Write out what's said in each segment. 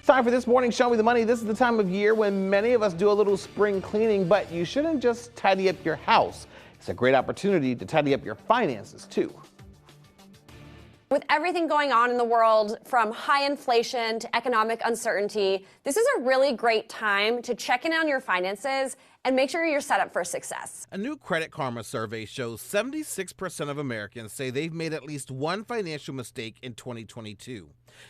Time for this morning Show Me the Money. This is the time of year when many of us do a little spring cleaning, but you shouldn't just tidy up your house. It's a great opportunity to tidy up your finances too. With everything going on in the world, from high inflation to economic uncertainty, this is a really great time to check in on your finances and make sure you're set up for success. A new Credit Karma survey shows 76% of Americans say they've made at least one financial mistake in 2022.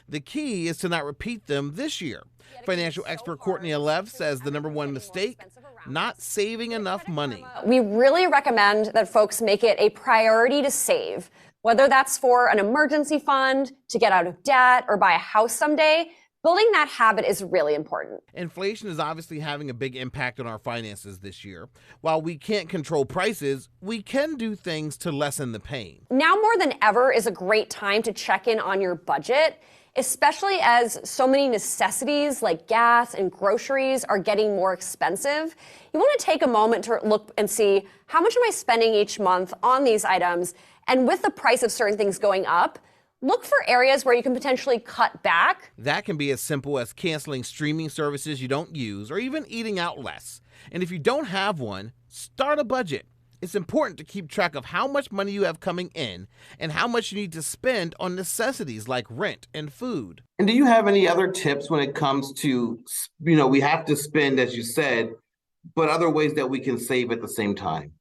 The key is to not repeat them this year. Financial expert Courtney Alev says the number one mistake, not saving enough money. We really recommend that folks make it a priority to save, whether that's for an emergency fund, to get out of debt, or buy a house someday. Building that habit is really important. Inflation is obviously having a big impact on our finances this year. While we can't control prices, we can do things to lessen the pain. Now more than ever is a great time to check in on your budget, especially as so many necessities like gas and groceries are getting more expensive. You want to take a moment to look and see, how much am I spending each month on these items? And with the price of certain things going up, look for areas where you can potentially cut back. That can be as simple as canceling streaming services you don't use or even eating out less. And if you don't have one, start a budget. It's important to keep track of how much money you have coming in and how much you need to spend on necessities like rent and food. And do you have any other tips when it comes to, we have to spend, as you said, but other ways that we can save at the same time?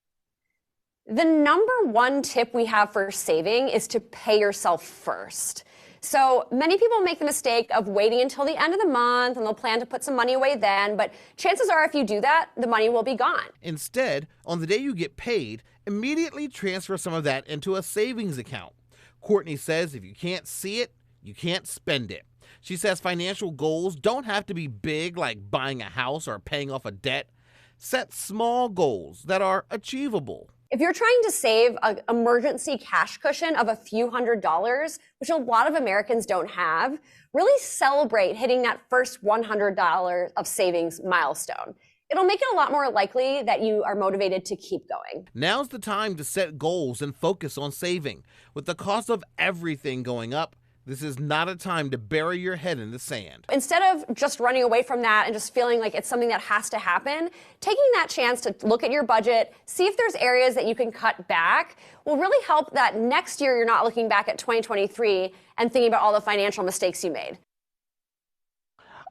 The number one tip we have for saving is to pay yourself first. So many people make the mistake of waiting until the end of the month and they'll plan to put some money away then, but chances are if you do that, the money will be gone. Instead, on the day you get paid, immediately transfer some of that into a savings account. Courtney says if you can't see it, you can't spend it. She says financial goals don't have to be big, like buying a house or paying off a debt. Set small goals that are achievable. If you're trying to save an emergency cash cushion of a few $100s, which a lot of Americans don't have, really celebrate hitting that first $100 of savings milestone. It'll make it a lot more likely that you are motivated to keep going. Now's the time to set goals and focus on saving. With the cost of everything going up, this is not a time to bury your head in the sand. Instead of just running away from that and just feeling like it's something that has to happen, taking that chance to look at your budget, see if there's areas that you can cut back, will really help that next year you're not looking back at 2023 and thinking about all the financial mistakes you made.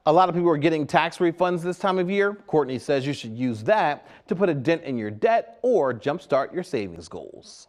A lot of people are getting tax refunds this time of year. Courtney says you should use that to put a dent in your debt or jumpstart your savings goals.